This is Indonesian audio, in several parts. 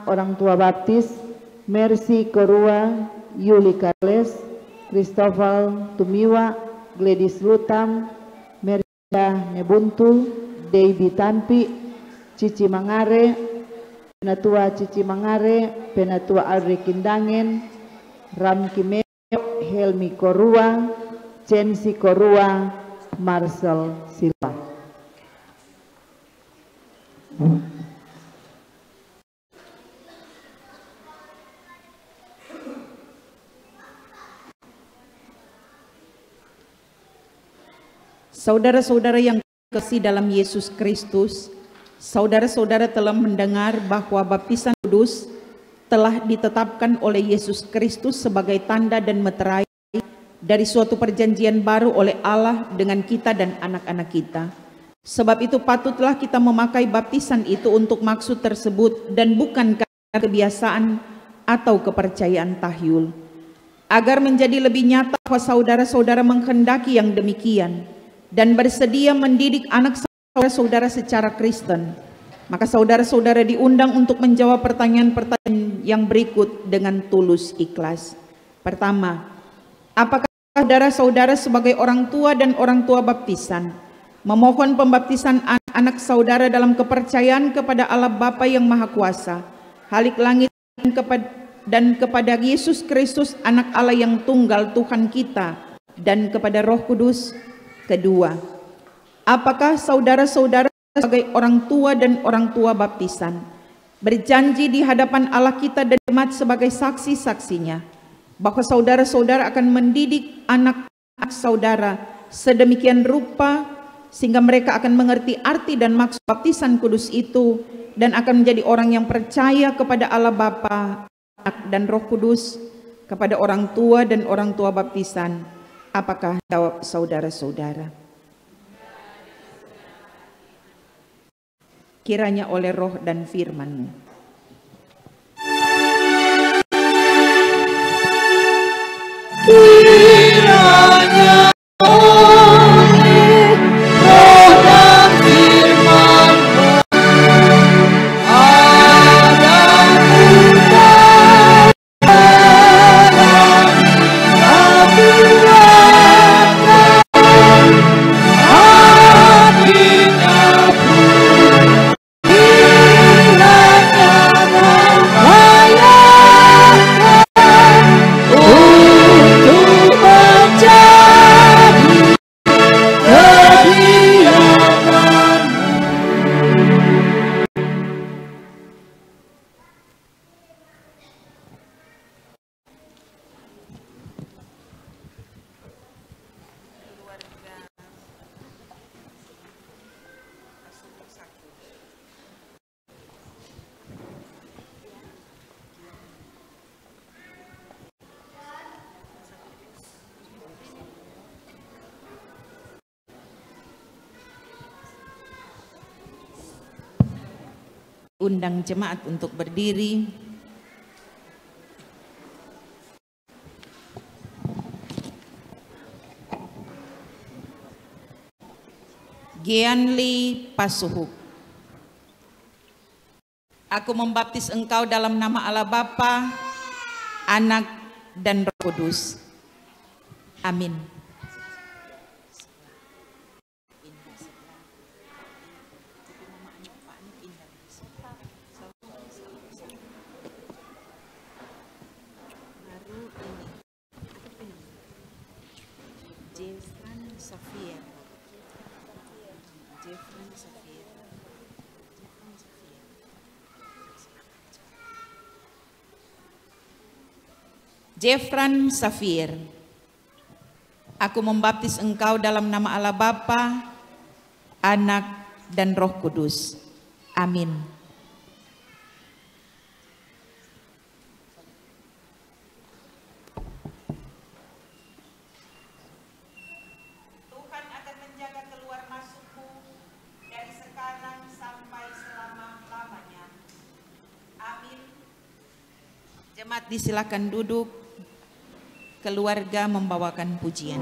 orang tua baptis, Mercy Korua, Yuli Carles, Christopher Tumiwa, Gladys Lutam, Merida Nebuntu, Debbie Tanpi, Cici Mangare, Penatua Cici Mangare, Penatua Aldri Kindangen, Ram Kimeo, Helmi Korua, Censi Korua, Marcel Silva. Saudara-saudara yang kasih dalam Yesus Kristus, saudara-saudara telah mendengar bahwa baptisan kudus telah ditetapkan oleh Yesus Kristus sebagai tanda dan meterai dari suatu perjanjian baru oleh Allah dengan kita dan anak-anak kita. Sebab itu patutlah kita memakai baptisan itu untuk maksud tersebut dan bukan karena kebiasaan atau kepercayaan tahyul. Agar menjadi lebih nyata bahwa saudara-saudara menghendaki yang demikian dan bersedia mendidik anak saudara-saudara secara Kristen, maka saudara-saudara diundang untuk menjawab pertanyaan-pertanyaan yang berikut dengan tulus ikhlas. Pertama, apakah saudara-saudara sebagai orang tua dan orang tua baptisan memohon pembaptisan anak-anak saudara dalam kepercayaan kepada Allah Bapa yang Maha Kuasa, Halik Langit, dan kepada Yesus Kristus anak Allah yang tunggal Tuhan kita, dan kepada Roh Kudus? Kedua, apakah saudara-saudara sebagai orang tua dan orang tua baptisan berjanji di hadapan Allah kita dan jemaat sebagai saksi-saksinya bahwa saudara-saudara akan mendidik anak-anak saudara sedemikian rupa sehingga mereka akan mengerti arti dan maksud baptisan kudus itu dan akan menjadi orang yang percaya kepada Allah Bapa, Anak dan Roh Kudus, kepada orang tua dan orang tua baptisan? Apakah jawab saudara-saudara? Kiranya oleh roh dan firman-Mu kiranya oleh roh dan firman-Mu ada mudahnya undang jemaat untuk berdiri. Gianli Pasuhuk. Aku membaptis engkau dalam nama Allah Bapa, Anak dan Roh Kudus. Amin. Jefran Safir. Aku membaptis engkau dalam nama Allah Bapa, Anak dan Roh Kudus. Amin. Tuhan akan menjaga keluar masukmu dari sekarang sampai selama-lamanya. Amin. Jemaat disilakan duduk. Keluarga membawakan pujian.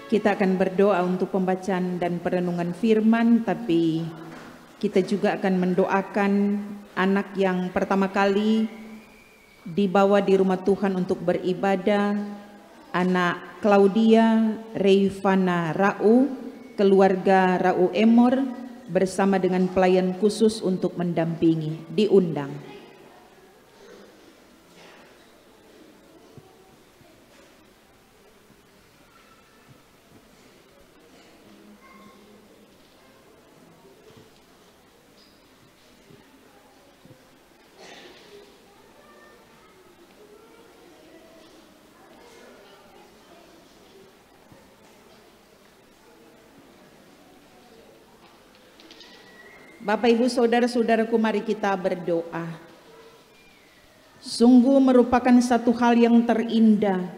Kita akan berdoa untuk pembacaan dan perenungan firman, tapi kita juga akan mendoakan anak yang pertama kali dibawa di rumah Tuhan untuk beribadah, anak Claudia Reivana Rau, keluarga Rau Emor, bersama dengan pelayan khusus untuk mendampingi, diundang. Bapak, Ibu, Saudara-saudaraku, mari kita berdoa. Sungguh merupakan satu hal yang terindah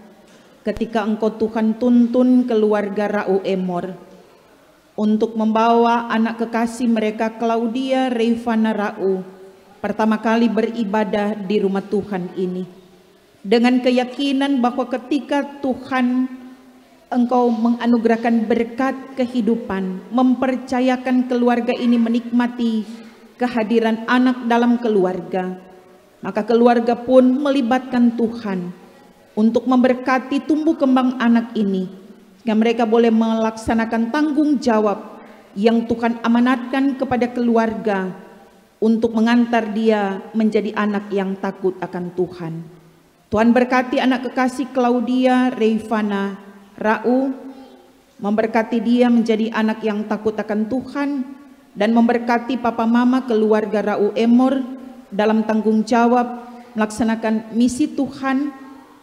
ketika Engkau Tuhan tuntun keluarga Rau Emor untuk membawa anak kekasih mereka Claudia Reivana Rau pertama kali beribadah di rumah Tuhan ini. Dengan keyakinan bahwa ketika Tuhan Engkau menganugerahkan berkat kehidupan, mempercayakan keluarga ini menikmati kehadiran anak dalam keluarga, maka keluarga pun melibatkan Tuhan untuk memberkati tumbuh kembang anak ini, sehingga mereka boleh melaksanakan tanggung jawab yang Tuhan amanatkan kepada keluarga untuk mengantar dia menjadi anak yang takut akan Tuhan. Tuhan berkati anak kekasih Claudia Reivana Rau, memberkati dia menjadi anak yang takut akan Tuhan, dan memberkati papa mama keluarga Rau Emor dalam tanggung jawab melaksanakan misi Tuhan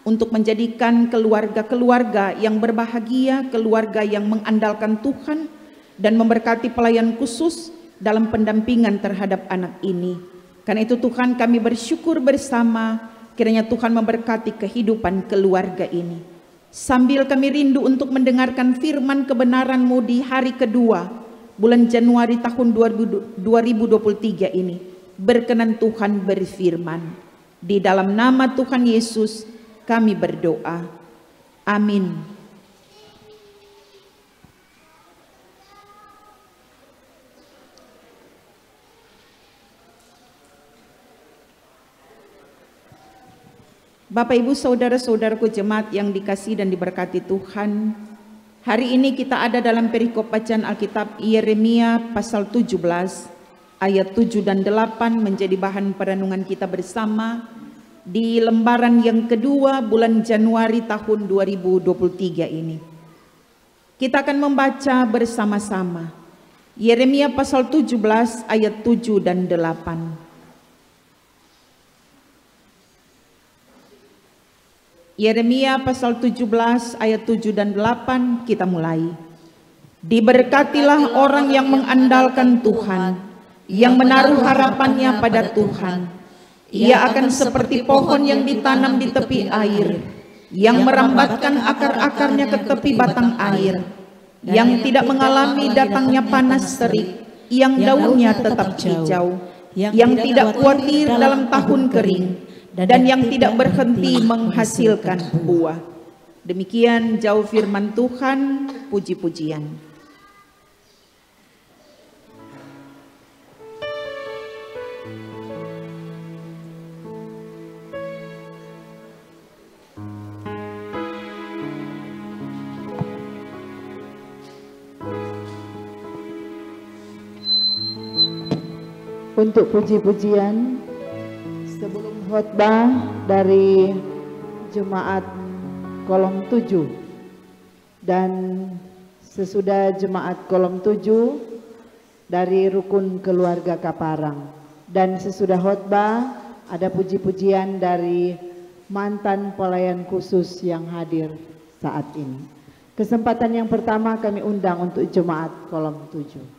untuk menjadikan keluarga-keluarga yang berbahagia, keluarga yang mengandalkan Tuhan, dan memberkati pelayan khusus dalam pendampingan terhadap anak ini. Karena itu Tuhan, kami bersyukur bersama, kiranya Tuhan memberkati kehidupan keluarga ini. Sambil kami rindu untuk mendengarkan firman kebenaran-Mu di hari kedua bulan Januari tahun 2023 ini, berkenan Tuhan berfirman. Di dalam nama Tuhan Yesus kami berdoa. Amin. Bapak, Ibu, Saudara-saudaraku jemaat yang dikasihi dan diberkati Tuhan, hari ini kita ada dalam perikop bacaan Alkitab Yeremia pasal 17 ayat 7 dan 8 menjadi bahan perenungan kita bersama di lembaran yang kedua bulan Januari tahun 2023 ini. Kita akan membaca bersama-sama Yeremia pasal 17 ayat 7 dan 8. Yeremia pasal 17 ayat 7 dan 8, kita mulai. Diberkatilah orang yang mengandalkan Tuhan, yang menaruh harapannya pada Tuhan. Ia akan seperti pohon yang ditanam di tepi air, yang merambatkan akar-akarnya ke tepi batang air, yang tidak mengalami datangnya panas terik, yang daunnya tetap hijau, yang tidak khawatir dalam tahun kering, dan yang tidak berhenti menghasilkan buah. Demikian jauh firman Tuhan, puji-pujian. Untuk puji-pujian sebelum khotbah dari Jemaat Kolom 7 dan sesudah Jemaat Kolom 7 dari Rukun Keluarga Kaparang, dan sesudah khotbah ada puji-pujian dari mantan pelayan khusus yang hadir saat ini. Kesempatan yang pertama kami undang untuk Jemaat Kolom 7.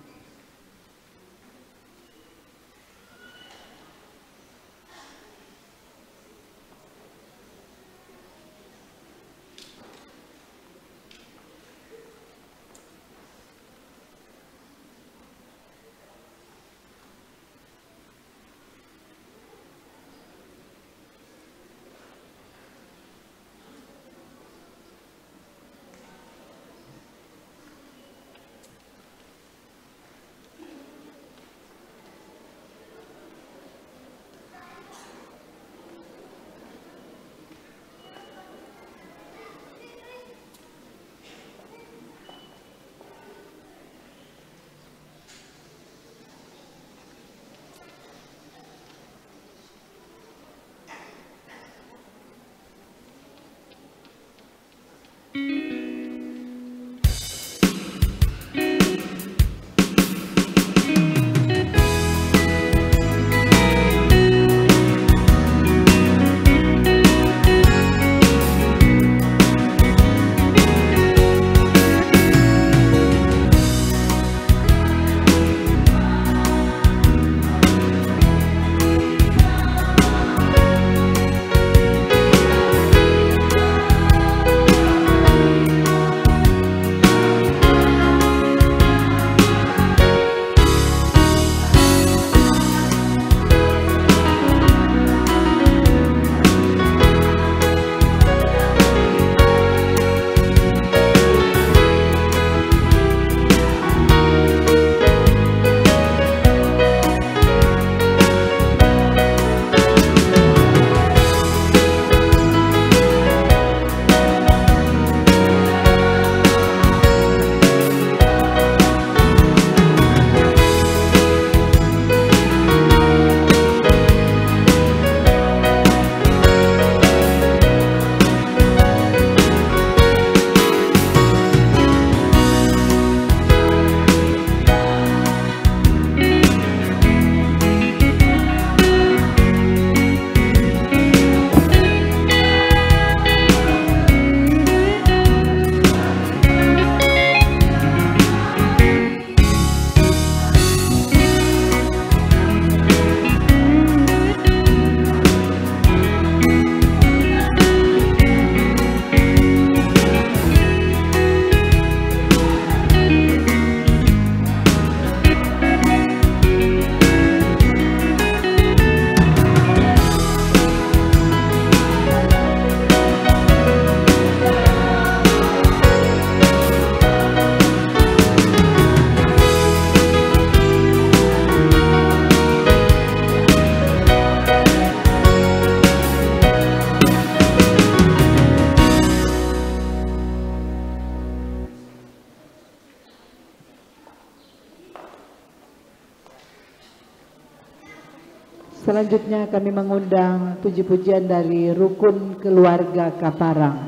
Selanjutnya kami mengundang puji-pujian dari Rukun Keluarga Kaparang.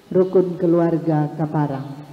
Rukun Keluarga Kaparang.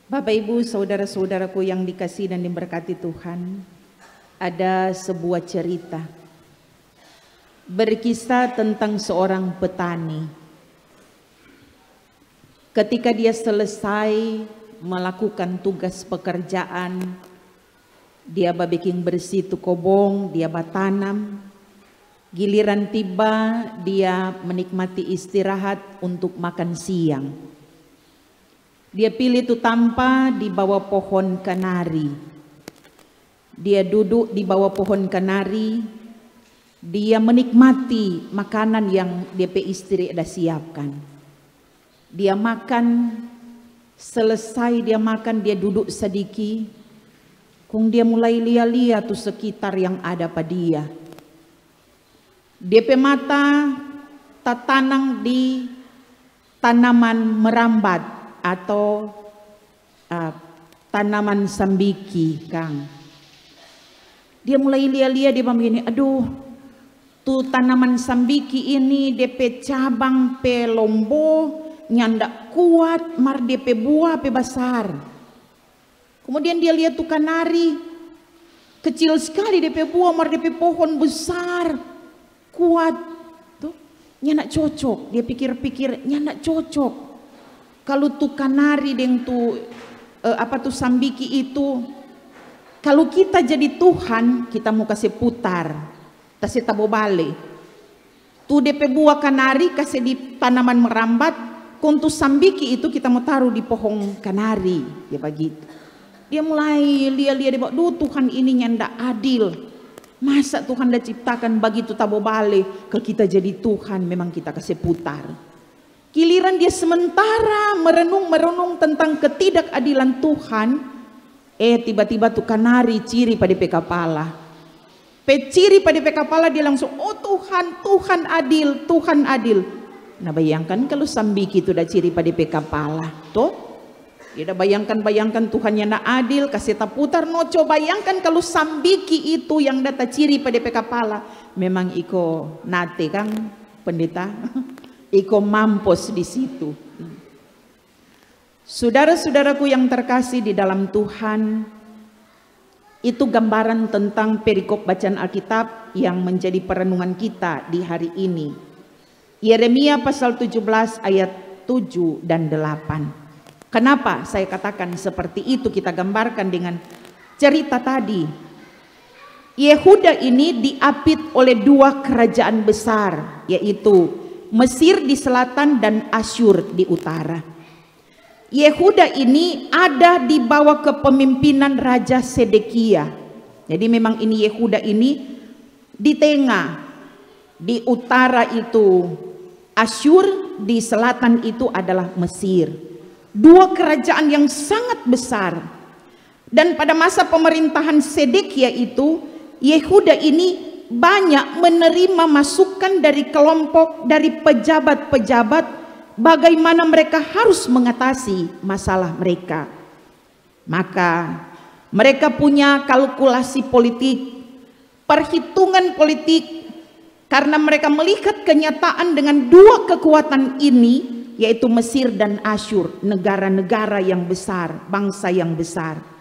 Bapak Ibu, saudara-saudaraku yang dikasihi dan diberkati Tuhan, ada sebuah cerita berkisah tentang seorang petani. Ketika dia selesai melakukan tugas pekerjaan, dia bikin bersih tu kobong, dia tanam. Giliran tiba, dia menikmati istirahat untuk makan siang. Dia pilih tu tampa di bawah pohon kanari. Dia duduk di bawah pohon kanari. Dia menikmati makanan yang dia istri ada siapkan. Dia makan, selesai dia makan, dia duduk sedikit. Kung dia mulai lia-lia tu sekitar yang ada pada dia. DP mata tertanam di tanaman merambat atau tanaman sambiki, Kang. Dia mulai lia-lia, dia begini, aduh, tuh tanaman sambiki ini DP cabang pe lombo nyandak kuat, mar DP buah pe besar. Kemudian dia lihat tuh kanari, kecil sekali DP buah, mar DP pohon besar, kuat. Tuh, nyandak cocok. Dia pikir-pikir, nyandak cocok. Kalau tuh kanari dengan tuh sambiki itu, kalau kita jadi Tuhan, kita mau kasih putar, kasih tabo balik. Tuh DP buah kanari kasih di tanaman merambat, untuk sambiki itu kita mau taruh di pohon kanari, ya begitu. Dia mulai lia-lia, dia bilang, duh Tuhan ini nyandak adil. Masa Tuhan dah ciptakan begitu tabo balik, ke kita jadi Tuhan memang kita kasih putar. Giliran dia sementara merenung tentang ketidakadilan Tuhan, tiba-tiba tuh kanari ciri pada DP kepala. Ciri pada DP kepala dia langsung, oh Tuhan, Tuhan adil, Tuhan adil. Nah bayangkan kalau sambiki itu udah ciri pada DP kepala, tuh. Dia udah bayangkan Tuhannya nak adil, kasih taputar noco. Bayangkan kalau sambiki itu yang data ciri pada DP kepala, memang iko nate Kang pendeta. Iko mampus di situ. Saudara-saudaraku yang terkasih di dalam Tuhan, itu gambaran tentang perikop bacaan Alkitab yang menjadi perenungan kita di hari ini. Yeremia pasal 17 ayat 7 dan 8. Kenapa saya katakan seperti itu, kita gambarkan dengan cerita tadi. Yehuda ini diapit oleh dua kerajaan besar, yaitu Mesir di selatan dan Asyur di utara. Yehuda ini ada di bawah kepemimpinan Raja Sedekia. Jadi memang ini Yehuda ini di tengah, di utara itu Asyur, di selatan itu adalah Mesir. Dua kerajaan yang sangat besar. Dan pada masa pemerintahan Sedekia itu, Yehuda ini banyak menerima masukan dari kelompok, dari pejabat-pejabat, bagaimana mereka harus mengatasi masalah mereka. Maka mereka punya kalkulasi politik, perhitungan politik, karena mereka melihat kenyataan dengan dua kekuatan ini, yaitu Mesir dan Asyur, negara-negara yang besar, bangsa yang besar.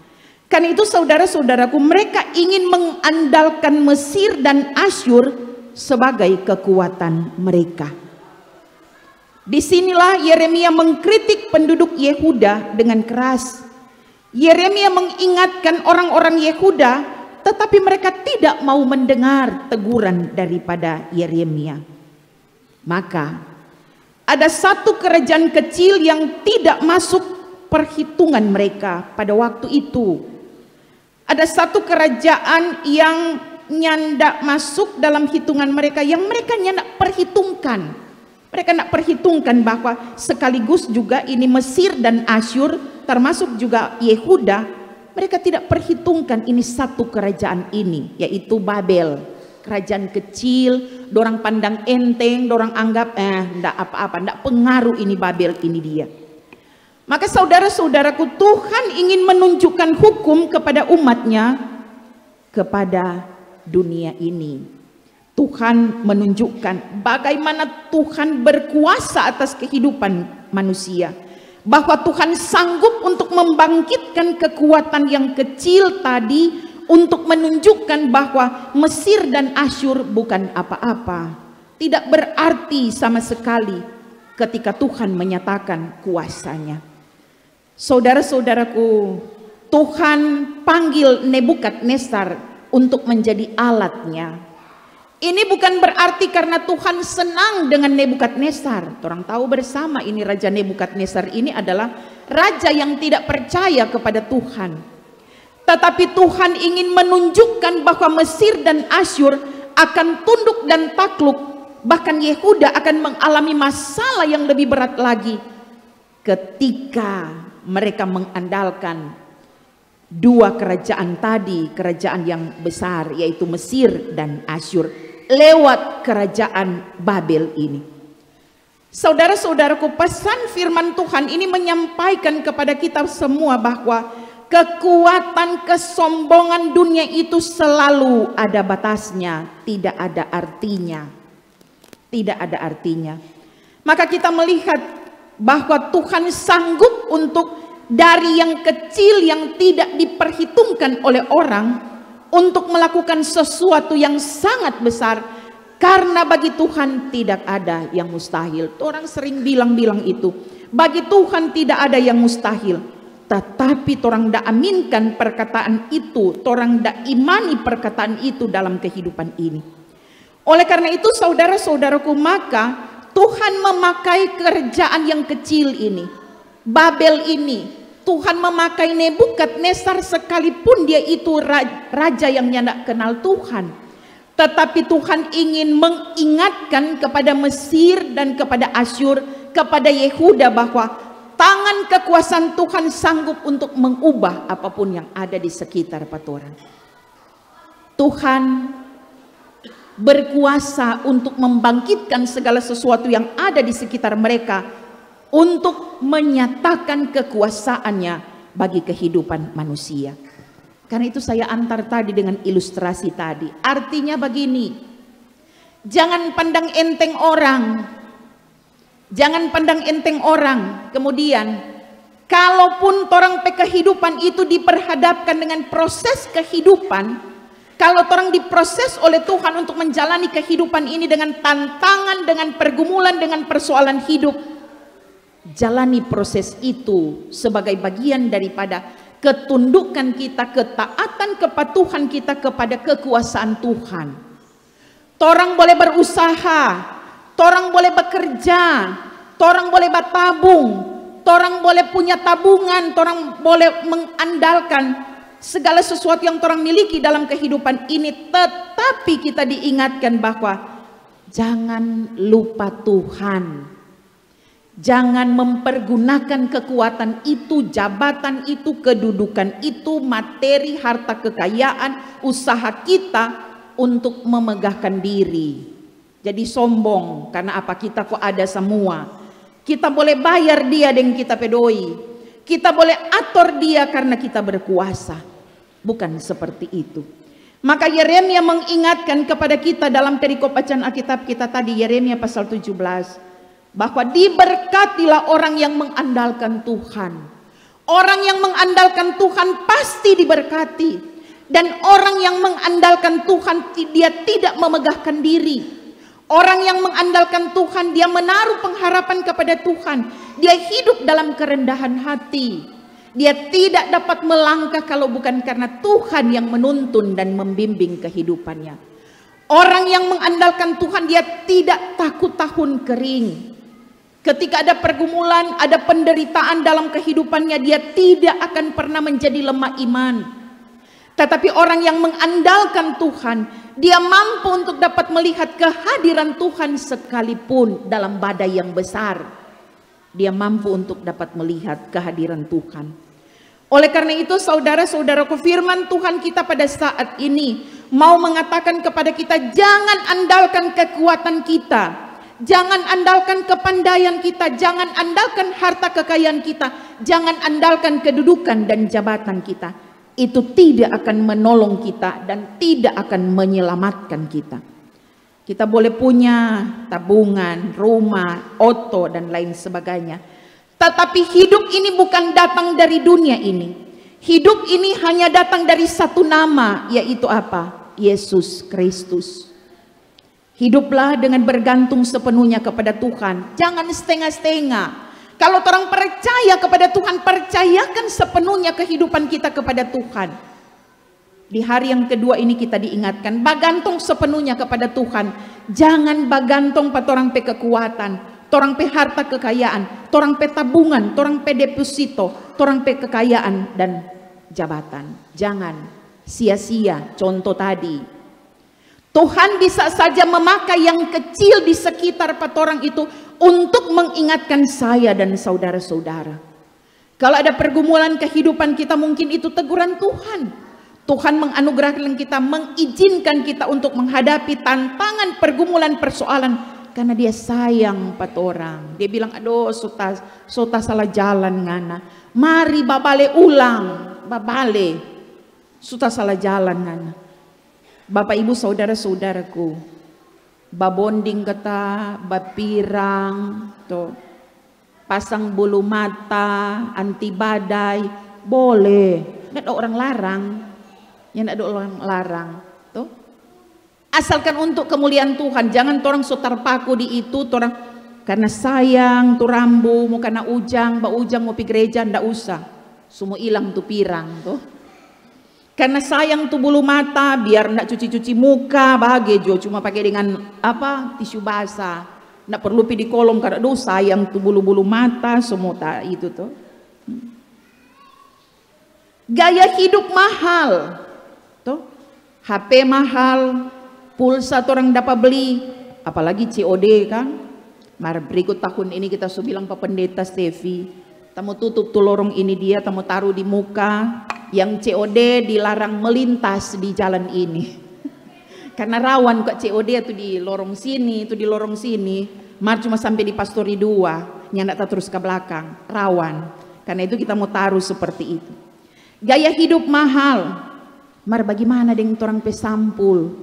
Karena itu saudara-saudaraku, mereka ingin mengandalkan Mesir dan Asyur sebagai kekuatan mereka. Disinilah Yeremia mengkritik penduduk Yehuda dengan keras. Yeremia mengingatkan orang-orang Yehuda, tetapi mereka tidak mau mendengar teguran daripada Yeremia. Maka ada satu kerajaan kecil yang tidak masuk perhitungan mereka pada waktu itu. Ada satu kerajaan yang nyandak masuk dalam hitungan mereka, yang mereka nyandak perhitungkan. Mereka nak perhitungkan bahwa sekaligus juga ini Mesir dan Asyur, termasuk juga Yehuda, mereka tidak perhitungkan ini satu kerajaan ini, yaitu Babel. Kerajaan kecil, dorang pandang enteng, dorang anggap ndak apa-apa, ndak pengaruh ini Babel ini dia. Maka saudara-saudaraku, Tuhan ingin menunjukkan hukum kepada umatnya, kepada dunia ini. Tuhan menunjukkan bagaimana Tuhan berkuasa atas kehidupan manusia. bahwa Tuhan sanggup untuk membangkitkan kekuatan yang kecil tadi untuk menunjukkan bahwa Mesir dan Asyur bukan apa-apa, tidak berarti sama sekali ketika Tuhan menyatakan kuasanya. Saudara-saudaraku, Tuhan panggil Nebukadnezar untuk menjadi alatnya. Ini bukan berarti karena Tuhan senang dengan Nebukadnezar. Orang tahu bersama ini Raja Nebukadnezar ini adalah raja yang tidak percaya kepada Tuhan. Tetapi Tuhan ingin menunjukkan bahwa Mesir dan Asyur akan tunduk dan takluk. Bahkan Yehuda akan mengalami masalah yang lebih berat lagi ketika mereka mengandalkan dua kerajaan tadi, kerajaan yang besar yaitu Mesir dan Asyur, lewat kerajaan Babel ini. Saudara-saudaraku, pesan firman Tuhan ini menyampaikan kepada kita semua bahwa kekuatan kesombongan dunia itu selalu ada batasnya, tidak ada artinya. Tidak ada artinya. Maka kita melihat bahwa Tuhan sanggup untuk dari yang kecil yang tidak diperhitungkan oleh orang untuk melakukan sesuatu yang sangat besar, karena bagi Tuhan tidak ada yang mustahil. Orang sering bilang itu, bagi Tuhan tidak ada yang mustahil. Tetapi orang tidak aminkan perkataan itu, orang tidak imani perkataan itu dalam kehidupan ini. Oleh karena itu saudara-saudaraku, maka Tuhan memakai kerajaan yang kecil ini, Babel ini. Tuhan memakai Nebukadnezar sekalipun dia itu raja yang tidak kenal Tuhan. Tetapi Tuhan ingin mengingatkan kepada Mesir dan kepada Asyur, kepada Yehuda bahwa tangan kekuasaan Tuhan sanggup untuk mengubah apapun yang ada di sekitar patoran. Tuhan berkuasa untuk membangkitkan segala sesuatu yang ada di sekitar mereka, untuk menyatakan kekuasaannya bagi kehidupan manusia. Karena itu saya antar tadi dengan ilustrasi tadi. Artinya begini, jangan pandang enteng orang. Jangan pandang enteng orang. Kemudian, kalaupun orang kehidupan itu diperhadapkan dengan proses kehidupan, kalau orang diproses oleh Tuhan untuk menjalani kehidupan ini dengan tantangan, dengan pergumulan, dengan persoalan hidup, jalani proses itu sebagai bagian daripada ketundukan kita, ketaatan kepatuhan kita kepada kekuasaan Tuhan. Torang boleh berusaha, torang boleh bekerja, torang boleh bertabung, torang boleh punya tabungan, torang boleh mengandalkan segala sesuatu yang torang miliki dalam kehidupan ini. Tetapi kita diingatkan bahwa jangan lupa Tuhan. Jangan mempergunakan kekuatan itu, jabatan itu, kedudukan itu, materi, harta kekayaan, usaha kita untuk memegahkan diri. Jadi sombong karena apa? Kita kok ada semua. Kita boleh bayar dia dengan kita pedoi. Kita boleh atur dia karena kita berkuasa. Bukan seperti itu. Maka Yeremia mengingatkan kepada kita dalam perikop bacaan Alkitab kita tadi, Yeremia pasal 17. Bahwa diberkatilah orang yang mengandalkan Tuhan. Orang yang mengandalkan Tuhan pasti diberkati. Dan orang yang mengandalkan Tuhan, dia tidak memegahkan diri. Orang yang mengandalkan Tuhan, dia menaruh pengharapan kepada Tuhan. Dia hidup dalam kerendahan hati. Dia tidak dapat melangkah kalau bukan karena Tuhan yang menuntun dan membimbing kehidupannya. Orang yang mengandalkan Tuhan, dia tidak takut tahun kering. Ketika ada pergumulan, ada penderitaan dalam kehidupannya, dia tidak akan pernah menjadi lemah iman. Tetapi orang yang mengandalkan Tuhan, dia mampu untuk dapat melihat kehadiran Tuhan sekalipun dalam badai yang besar. Dia mampu untuk dapat melihat kehadiran Tuhan. Oleh karena itu saudara-saudaraku, firman Tuhan kita pada saat ini mau mengatakan kepada kita, jangan andalkan kekuatan kita. Jangan andalkan kepandaian kita, jangan andalkan harta kekayaan kita, jangan andalkan kedudukan dan jabatan kita. Itu tidak akan menolong kita dan tidak akan menyelamatkan kita. Kita boleh punya tabungan, rumah, auto dan lain sebagainya. Tetapi hidup ini bukan datang dari dunia ini. Hidup ini hanya datang dari satu nama, yaitu apa? Yesus Kristus. Hiduplah dengan bergantung sepenuhnya kepada Tuhan. Jangan setengah-setengah. Kalau orang percaya kepada Tuhan, percayakan sepenuhnya kehidupan kita kepada Tuhan. Di hari yang kedua ini kita diingatkan, bergantung sepenuhnya kepada Tuhan. Jangan bergantung pada orang pe kekuatan, orang pe harta kekayaan, orang pe tabungan, orang pe deposito, orang pe kekayaan dan jabatan. Jangan sia-sia contoh tadi. Tuhan bisa saja memakai yang kecil di sekitar orang itu untuk mengingatkan saya dan saudara-saudara. Kalau ada pergumulan kehidupan kita, mungkin itu teguran Tuhan. Tuhan menganugerahkan kita, mengizinkan kita untuk menghadapi tantangan, pergumulan, persoalan, karena Dia sayang pada orang. Dia bilang, aduh sota salah jalan ngana, mari babale ulang, babale suta salah jalan ngana. Bapak ibu saudara-saudaraku, babonding kata, bapirang, tuh, pasang bulu mata, anti badai, boleh. Nggak ada orang larang, ya nggak ada orang larang, tuh. Asalkan untuk kemuliaan Tuhan, jangan orang sotar paku di itu, orang karena sayang tuh rambu, mau karena ujang, mau pi gereja, ndak usah, semua hilang tuh pirang, tuh. Karena sayang tuh bulu mata, biar ndak cuci-cuci muka, bahagia jo, cuma pakai dengan apa tisu basah, ndak perlu pi di kolong karena aduh sayang tuh bulu-bulu mata, semua tak itu tuh. Gaya hidup mahal, tuh, HP mahal, pulsa orang dapat beli, apalagi COD kan. Mar berikut tahun ini kita sudah bilang Pak Pendeta Stevi, tamu tutup tuh lorong ini dia, tamu taruh di muka. Yang COD dilarang melintas di jalan ini karena rawan kok COD itu di lorong sini, itu di lorong sini, mar cuma sampai di Pastori 2, nyandak terus ke belakang, rawan. Karena itu kita mau taruh seperti itu. Gaya hidup mahal, mar bagaimana dengan orang pesampul,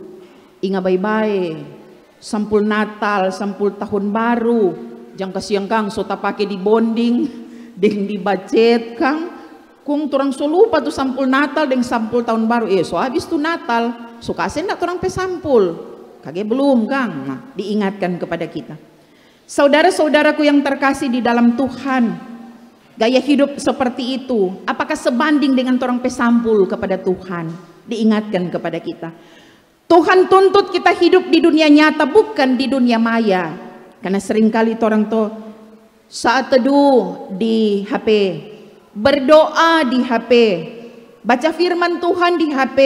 ingat baik-baik, sampul Natal, sampul tahun baru, jangan kasihan kang, sota pakai di bonding, deng di budget kang. Kung turang so lupa tuh sampul Natal dengan sampul tahun baru. So habis tuh Natal, so kasih nak turang pe sampul. Kage belum kang. Nah, diingatkan kepada kita. Saudara-saudaraku yang terkasih di dalam Tuhan, gaya hidup seperti itu, apakah sebanding dengan turang pe sampul kepada Tuhan? Diingatkan kepada kita. Tuhan tuntut kita hidup di dunia nyata, bukan di dunia maya. Karena seringkali orang tuh saat teduh di HP, berdoa di HP, baca firman Tuhan di HP,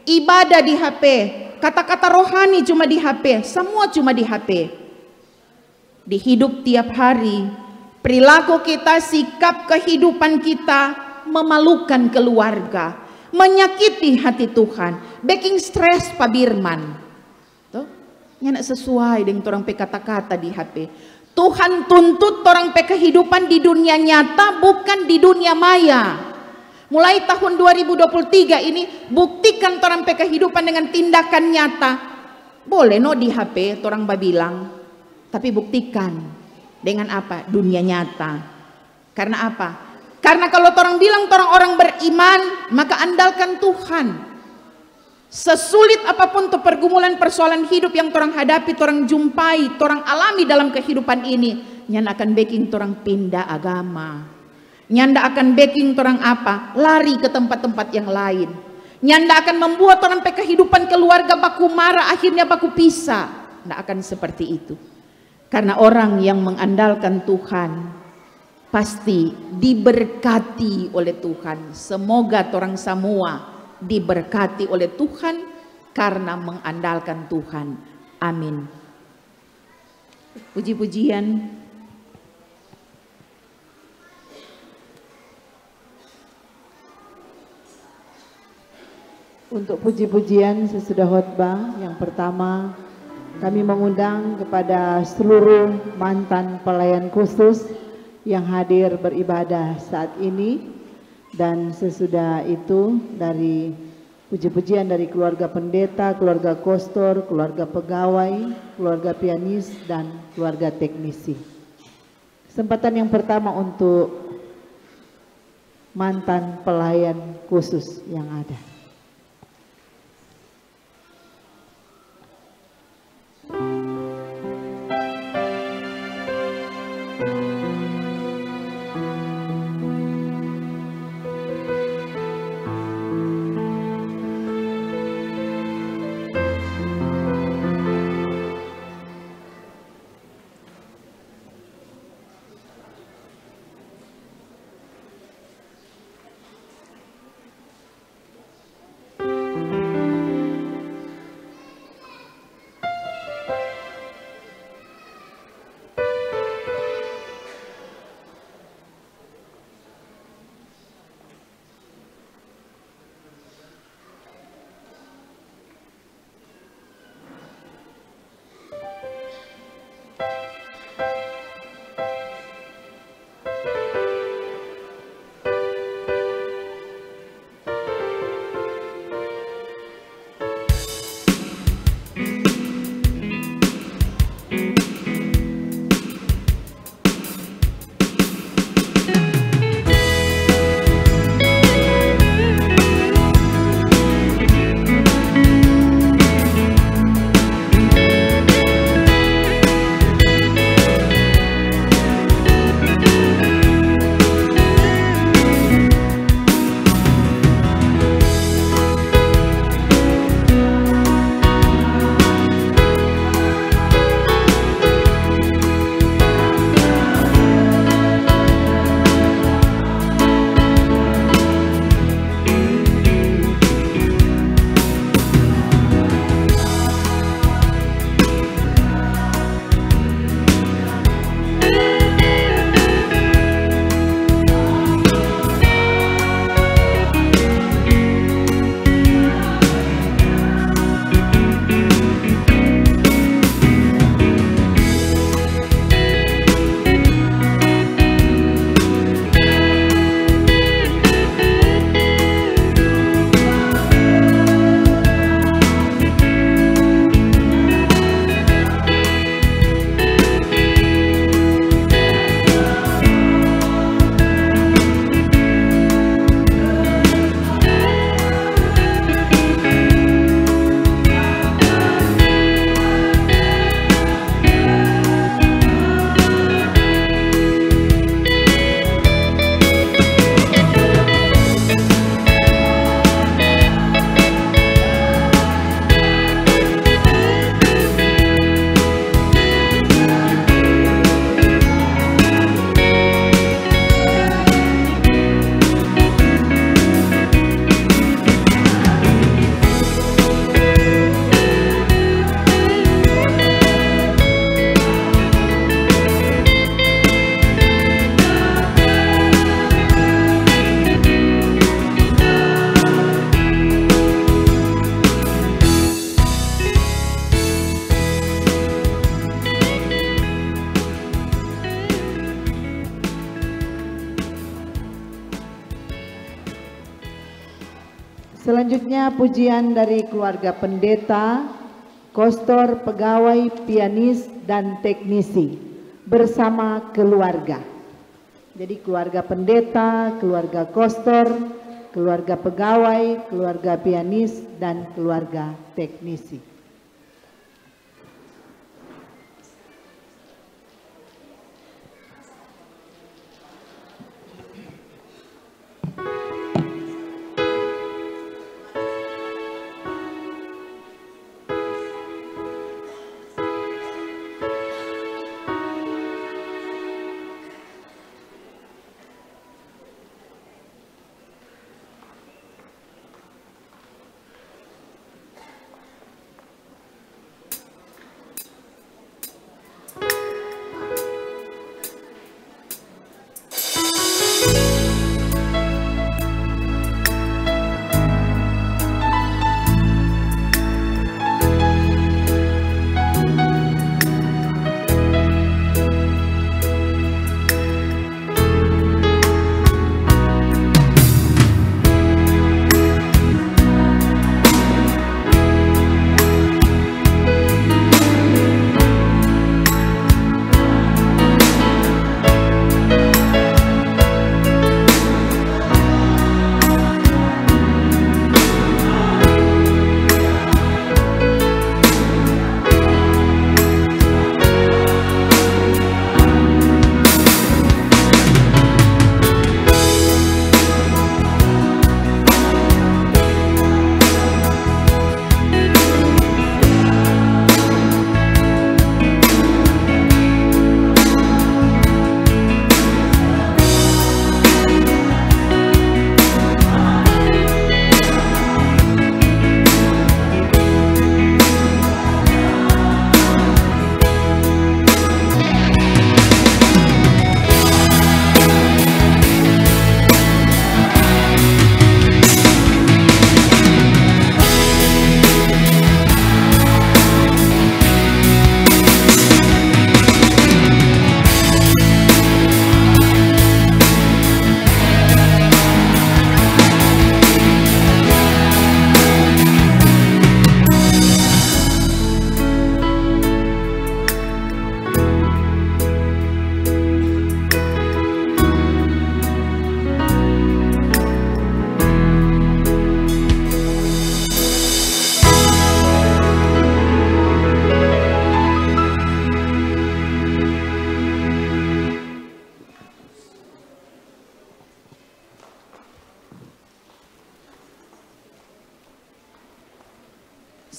ibadah di HP, kata-kata rohani cuma di HP, semua cuma di HP. Di hidup tiap hari, perilaku kita, sikap kehidupan kita memalukan keluarga, menyakiti hati Tuhan, bikin stres Pak Birman. Tuh, nggak sesuai dengan orang kata-kata di HP. Tuhan tuntut orang pe kehidupan di dunia nyata, bukan di dunia maya. Mulai tahun 2023 ini, buktikan orang pe kehidupan dengan tindakan nyata. Boleh no di HP, orang bilang, tapi buktikan dengan apa? Dunia nyata. Karena apa? Karena kalau orang bilang orang beriman, maka andalkan Tuhan. Sesulit apapun tuh pergumulan persoalan hidup yang orang hadapi, orang jumpai, orang alami dalam kehidupan ini, nyanda akan baking orang pindah agama, nyanda akan baking orang apa? Lari ke tempat-tempat yang lain, nyanda akan membuat orang pe kehidupan keluarga baku marah, akhirnya baku pisah. Nggak akan seperti itu. Karena orang yang mengandalkan Tuhan pasti diberkati oleh Tuhan. Semoga orang semua diberkati oleh Tuhan karena mengandalkan Tuhan. Amin. Puji-pujian. Untuk puji-pujian sesudah khotbah yang pertama, kami mengundang kepada seluruh mantan pelayan khusus yang hadir beribadah saat ini. Dan sesudah itu dari puji-pujian dari keluarga pendeta, keluarga kostor, keluarga pegawai, keluarga pianis, dan keluarga teknisi. Kesempatan yang pertama untuk mantan pelayan khusus yang ada. Selanjutnya pujian dari keluarga pendeta, kostor, pegawai, pianis, dan teknisi bersama keluarga. Jadi keluarga pendeta, keluarga kostor, keluarga pegawai, keluarga pianis, dan keluarga teknisi.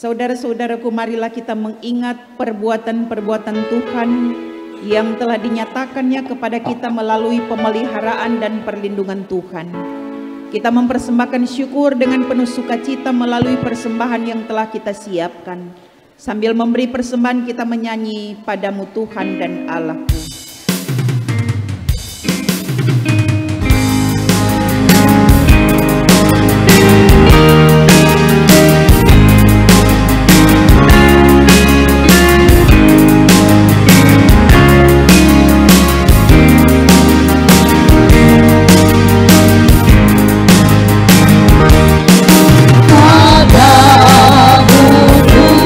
Saudara-saudaraku, marilah kita mengingat perbuatan-perbuatan Tuhan yang telah dinyatakannya kepada kita melalui pemeliharaan dan perlindungan Tuhan. Kita mempersembahkan syukur dengan penuh sukacita melalui persembahan yang telah kita siapkan. Sambil memberi persembahan, kita menyanyi, "Padamu Tuhan dan Allahku." Padamu Tuhan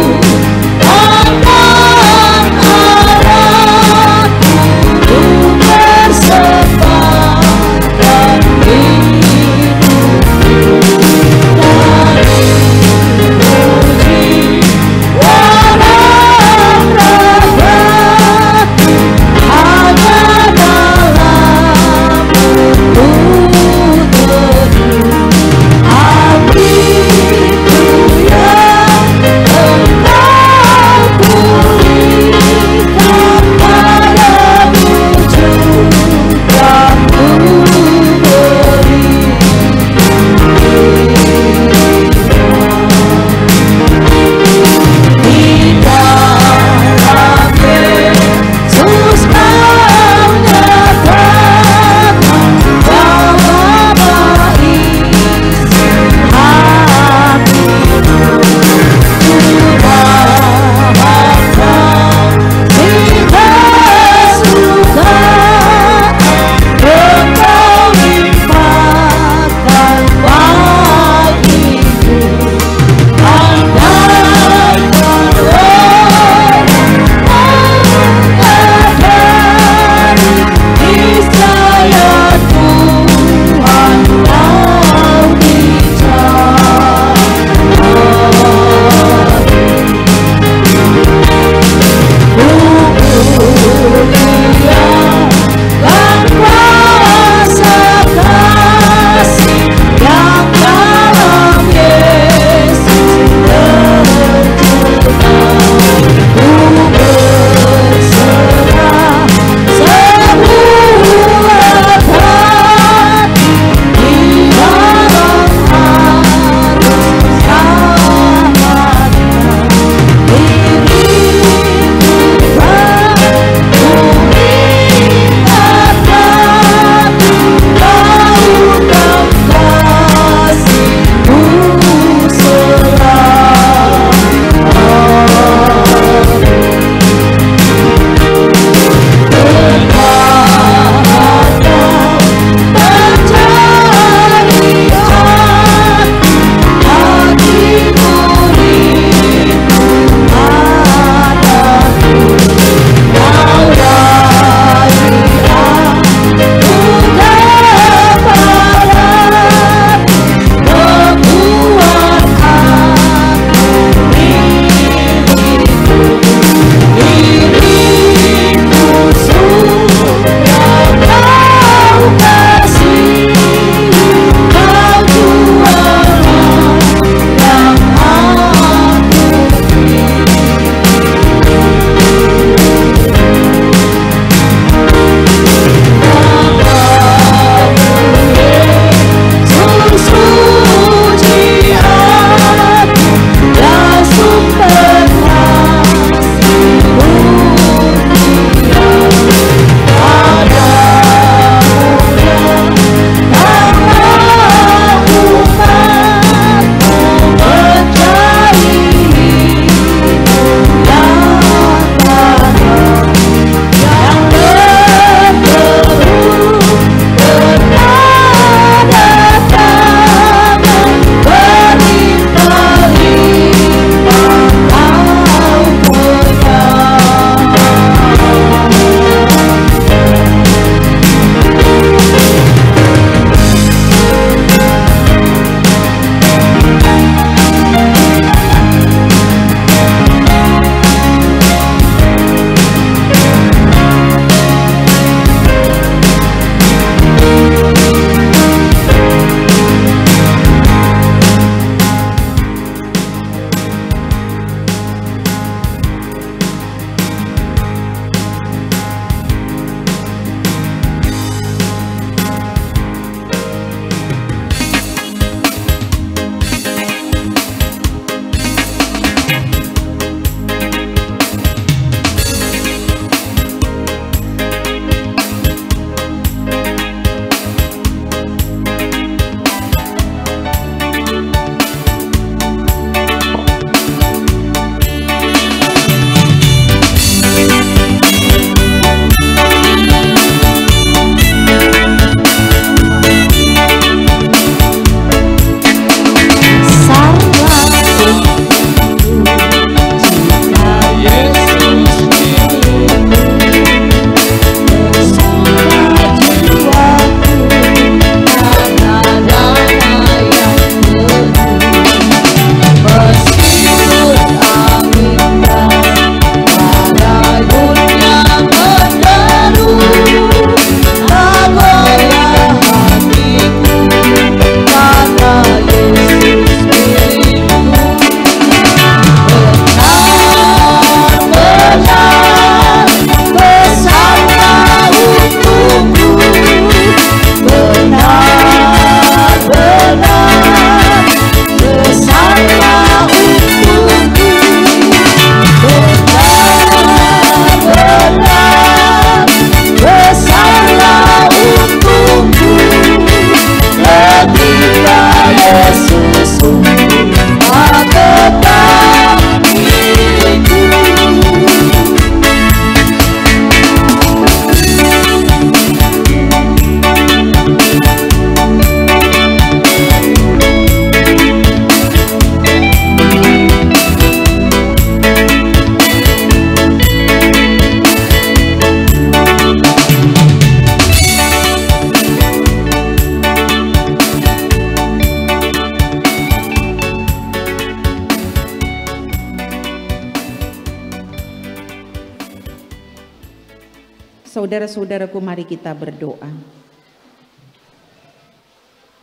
Saudara-saudaraku, mari kita berdoa.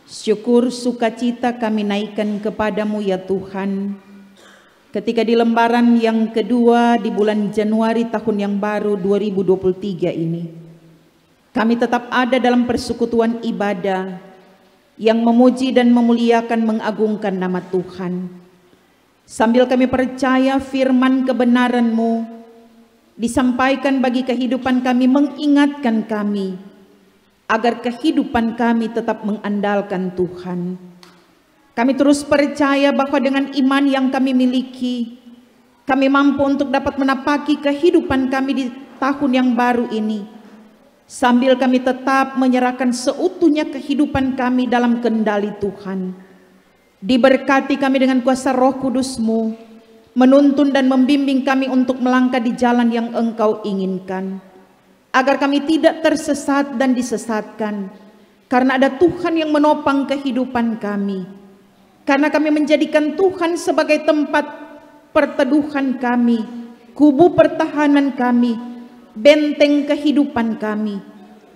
Syukur sukacita kami naikkan kepadamu ya Tuhan, ketika di lembaran yang kedua di bulan Januari tahun yang baru 2023 ini, kami tetap ada dalam persekutuan ibadah yang memuji dan memuliakan mengagungkan nama Tuhan. Sambil kami percaya firman kebenaran-Mu disampaikan bagi kehidupan kami, mengingatkan kami agar kehidupan kami tetap mengandalkan Tuhan. Kami terus percaya bahwa dengan iman yang kami miliki, kami mampu untuk dapat menapaki kehidupan kami di tahun yang baru ini, sambil kami tetap menyerahkan seutuhnya kehidupan kami dalam kendali Tuhan. Diberkati kami dengan kuasa Roh Kudus-Mu, menuntun dan membimbing kami untuk melangkah di jalan yang Engkau inginkan, agar kami tidak tersesat dan disesatkan, karena ada Tuhan yang menopang kehidupan kami, karena kami menjadikan Tuhan sebagai tempat perteduhan kami, kubu pertahanan kami, benteng kehidupan kami,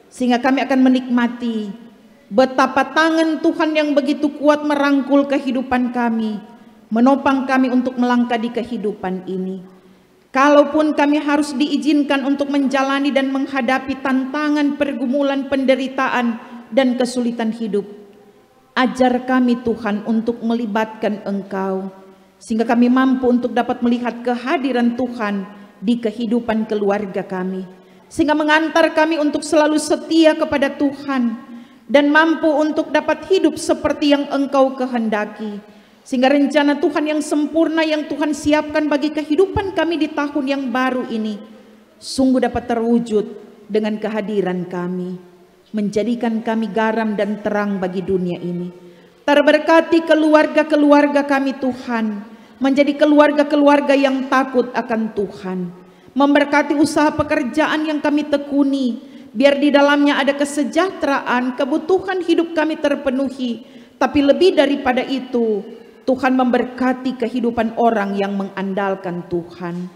sehingga kami akan menikmati betapa tangan Tuhan yang begitu kuat merangkul kehidupan kami, menopang kami untuk melangkah di kehidupan ini. Kalaupun kami harus diizinkan untuk menjalani dan menghadapi tantangan, pergumulan, penderitaan, dan kesulitan hidup, ajar kami Tuhan untuk melibatkan Engkau, sehingga kami mampu untuk dapat melihat kehadiran Tuhan di kehidupan keluarga kami, sehingga mengantar kami untuk selalu setia kepada Tuhan, dan mampu untuk dapat hidup seperti yang Engkau kehendaki, sehingga rencana Tuhan yang sempurna yang Tuhan siapkan bagi kehidupan kami di tahun yang baru ini sungguh dapat terwujud dengan kehadiran kami, menjadikan kami garam dan terang bagi dunia ini. Terberkati keluarga-keluarga kami Tuhan, menjadi keluarga-keluarga yang takut akan Tuhan. Memberkati usaha pekerjaan yang kami tekuni, biar di dalamnya ada kesejahteraan, kebutuhan hidup kami terpenuhi. Tapi lebih daripada itu, Tuhan memberkati kehidupan orang yang mengandalkan Tuhan.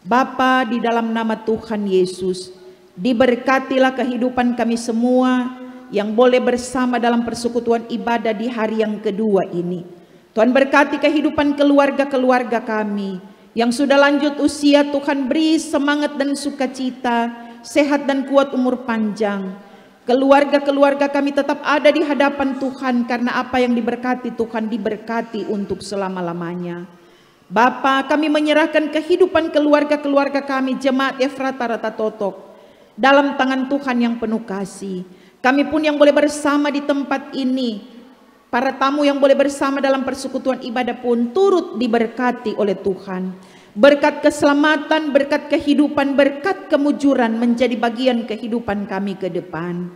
Bapa, di dalam nama Tuhan Yesus, diberkatilah kehidupan kami semua yang boleh bersama dalam persekutuan ibadah di hari yang kedua ini. Tuhan berkati kehidupan keluarga-keluarga kami yang sudah lanjut usia. Tuhan beri semangat dan sukacita, sehat dan kuat umur panjang. Keluarga-keluarga kami tetap ada di hadapan Tuhan, karena apa yang diberkati Tuhan diberkati untuk selama-lamanya. Bapa, kami menyerahkan kehidupan keluarga-keluarga kami, Jemaat Efrata Ratatotok, dalam tangan Tuhan yang penuh kasih. Kami pun yang boleh bersama di tempat ini, para tamu yang boleh bersama dalam persekutuan ibadah pun turut diberkati oleh Tuhan. Berkat keselamatan, berkat kehidupan, berkat kemujuran menjadi bagian kehidupan kami ke depan.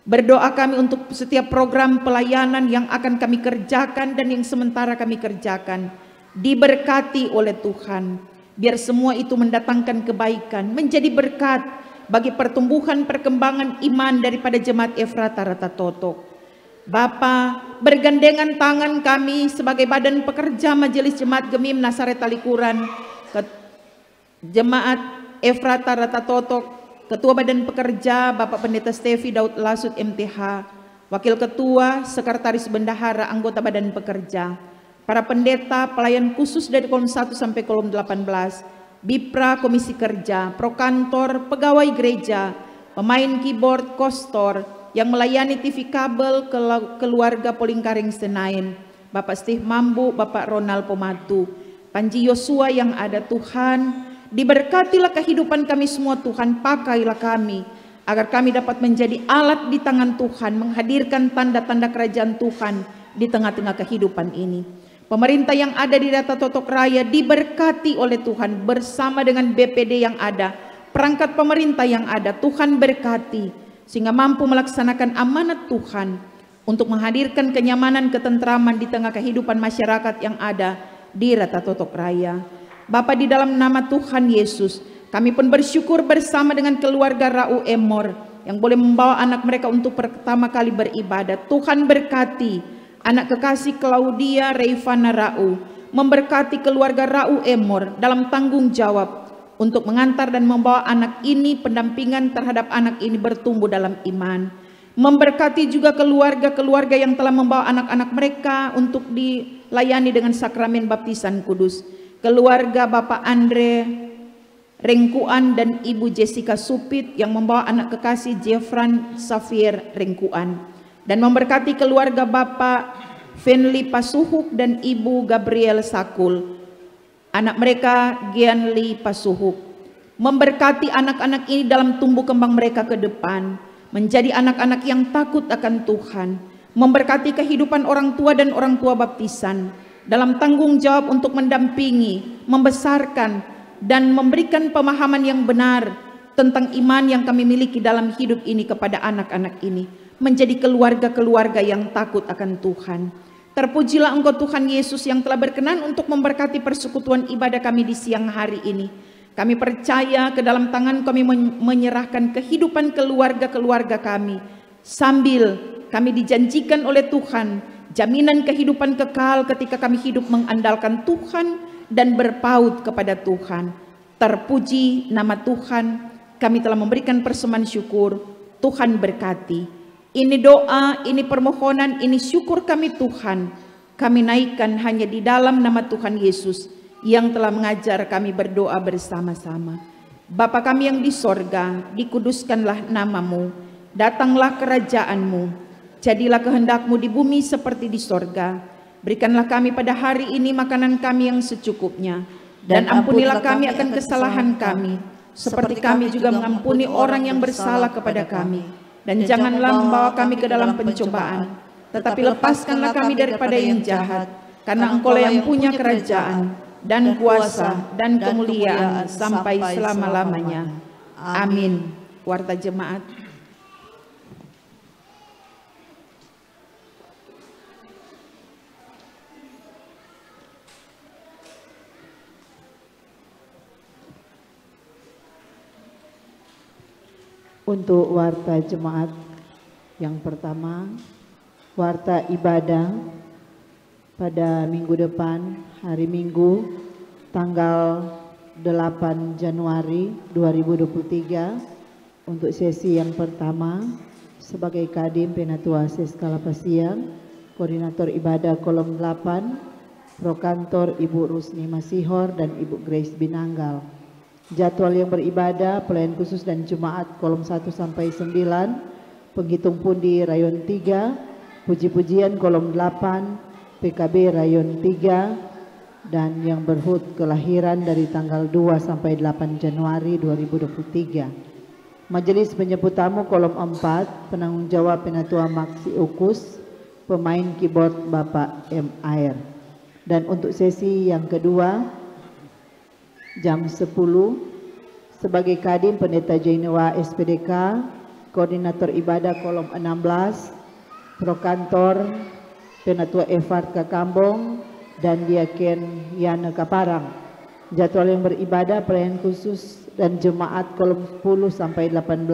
Berdoa kami untuk setiap program pelayanan yang akan kami kerjakan dan yang sementara kami kerjakan, diberkati oleh Tuhan. Biar semua itu mendatangkan kebaikan, menjadi berkat bagi pertumbuhan perkembangan iman daripada Jemaat Efrata Ratatotok. Bapa, bergandengan tangan kami sebagai badan pekerja Majelis Jemaat Gemim Nasaret Talikuran, Jemaat Efrata Ratatotok, Ketua Badan Pekerja Bapak Pendeta Stevi Daud Lasut MTH, Wakil Ketua, Sekretaris Bendahara, anggota Badan Pekerja, para pendeta, pelayan khusus dari kolom 1 sampai kolom 18, Bipra, Komisi Kerja, Prokantor, pegawai gereja, pemain keyboard, kostor, yang melayani TV kabel, keluarga Polingkaring Senayan, Bapak Steve Mambu, Bapak Ronald Pomatu, Panji Yosua yang ada Tuhan, diberkatilah kehidupan kami semua Tuhan, pakailah kami, agar kami dapat menjadi alat di tangan Tuhan, menghadirkan tanda-tanda kerajaan Tuhan di tengah-tengah kehidupan ini. Pemerintah yang ada di Ratatotok Raya diberkati oleh Tuhan, bersama dengan BPD yang ada, perangkat pemerintah yang ada, Tuhan berkati, sehingga mampu melaksanakan amanat Tuhan untuk menghadirkan kenyamanan, ketentraman di tengah kehidupan masyarakat yang ada di Ratatotok Raya. Bapa, di dalam nama Tuhan Yesus, kami pun bersyukur bersama dengan keluarga Rau Emor yang boleh membawa anak mereka untuk pertama kali beribadah. Tuhan berkati anak kekasih Claudia Reivana Rau, memberkati keluarga Rau Emor dalam tanggung jawab untuk mengantar dan membawa anak ini, pendampingan terhadap anak ini bertumbuh dalam iman. Memberkati juga keluarga-keluarga yang telah membawa anak-anak mereka untuk dilayani dengan sakramen baptisan kudus. Keluarga Bapak Andre Rengkuan dan Ibu Jessica Supit yang membawa anak kekasih Jeffran Safir Rengkuan. Dan memberkati keluarga Bapak Fenli Pasuhuk dan Ibu Gabriel Sakul, anak mereka Gianli Pasuhuk. Memberkati anak-anak ini dalam tumbuh kembang mereka ke depan, menjadi anak-anak yang takut akan Tuhan. Memberkati kehidupan orang tua dan orang tua baptisan dalam tanggung jawab untuk mendampingi, membesarkan, dan memberikan pemahaman yang benar tentang iman yang kami miliki dalam hidup ini kepada anak-anak ini, menjadi keluarga-keluarga yang takut akan Tuhan. Terpujilah Engkau Tuhan Yesus yang telah berkenan untuk memberkati persekutuan ibadah kami di siang hari ini. Kami percaya ke dalam tangan kami menyerahkan kehidupan keluarga-keluarga kami, sambil kami dijanjikan oleh Tuhan jaminan kehidupan kekal ketika kami hidup mengandalkan Tuhan dan berpaut kepada Tuhan. Terpuji nama Tuhan, kami telah memberikan persembahan syukur. Tuhan berkati. Ini doa, ini permohonan, ini syukur kami Tuhan. Kami naikkan hanya di dalam nama Tuhan Yesus yang telah mengajar kami berdoa bersama-sama. Bapa kami yang di sorga, dikuduskanlah namamu, datanglah kerajaanmu, jadilah kehendakmu di bumi seperti di sorga. Berikanlah kami pada hari ini makanan kami yang secukupnya, dan ampunilah kami akan kesalahan kami, seperti kami juga mengampuni orang yang bersalah kepada kami. Dan janganlah membawa kami ke dalam pencobaan, tetapi lepaskanlah kami daripada yang jahat, karena Engkau yang punya kerajaan, dan kuasa, dan kemuliaan sampai selama-lamanya. Amin. Warta jemaat. Untuk warta jemaat yang pertama, warta ibadah pada minggu depan, hari Minggu, tanggal 8 Januari 2023, untuk sesi yang pertama, sebagai Kadim Penatua Seskala Pasiang, Koordinator Ibadah Kolom 8, Prokantor Ibu Rusni Masihor dan Ibu Grace Binanggal. Jadwal yang beribadah, pelayan khusus dan jemaat kolom 1 sampai 9, penghitung pundi rayon 3, puji-pujian kolom 8, PKB rayon 3, dan yang berhut kelahiran dari tanggal 2 sampai 8 Januari 2023. Majelis penyebut tamu kolom 4, penanggung jawab Penatua Maksi Ukus, pemain keyboard Bapak M. Air. Dan untuk sesi yang kedua, jam 10, sebagai Kadim Pendeta Jainwa SPDK, Koordinator Ibadah kolom 16, Prokantor Penatua Evart Kakambong dan Diaken Yana Kaparang. Jadwal yang beribadah, pelayan khusus dan jemaat kolom 10 sampai 18,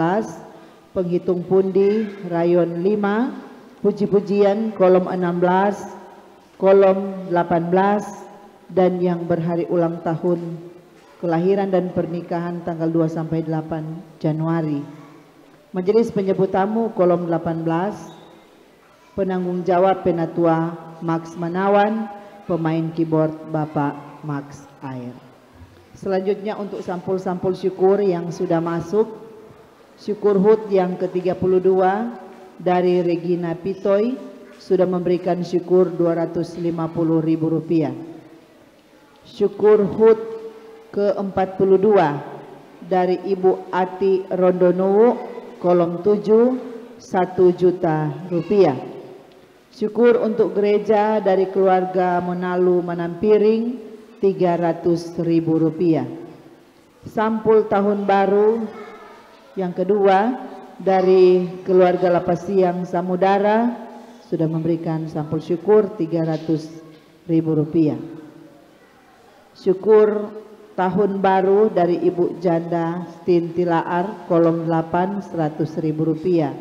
penghitung pundi rayon 5, puji-pujian kolom 16, kolom 18, dan yang berhari ulang tahun kelahiran dan pernikahan tanggal 2 sampai 8 Januari. Majelis penyebut tamu kolom 18, penanggung jawab Penatua Max Manawan, pemain keyboard Bapak Max Air. Selanjutnya untuk sampul-sampul syukur yang sudah masuk, syukur HUT yang ke-32 dari Regina Pitoy sudah memberikan syukur Rp250.000. Syukur HUT ke-42 dari Ibu Ati Rondonowo kolom 7, Rp1 juta. Syukur untuk gereja dari keluarga Monalu Manampiring Rp300.000. Sampul tahun baru yang kedua dari keluarga Lapasiang Samudara sudah memberikan sampul syukur Rp300.000. Syukur tahun baru dari Ibu Janda Stintilaar kolom 8 Rp100.000.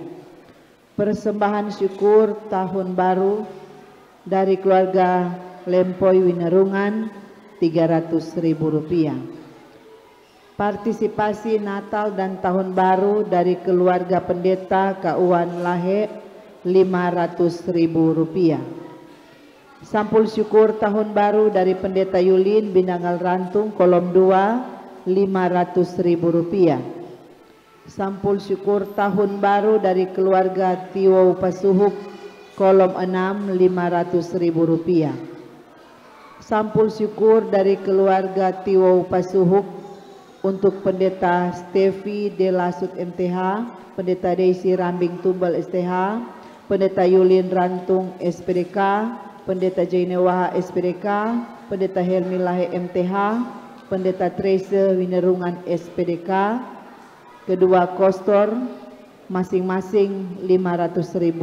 Persembahan syukur tahun baru dari keluarga Lempoy Winarungan Rp300.000. Partisipasi Natal dan Tahun Baru dari keluarga pendeta Kauan Lahe Rp500.000. Sampul syukur Tahun Baru dari pendeta Yulin Binangal Rantung kolom 2 Rp500.000. Sampul syukur Tahun Baru dari keluarga Tiwo Pasuhuk kolom 6 Rp500.000. Sampul syukur dari keluarga Tiwo Pasuhuk untuk pendeta Stevi Delasut MTH, pendeta Daisy Rambing Tumbal STH, pendeta Yulin Rantung SPDK, pendeta Jainewaha SPDK, pendeta Helmi Lahe MTH, pendeta Trace Winerungan SPDK, kedua kostor masing-masing Rp500.000,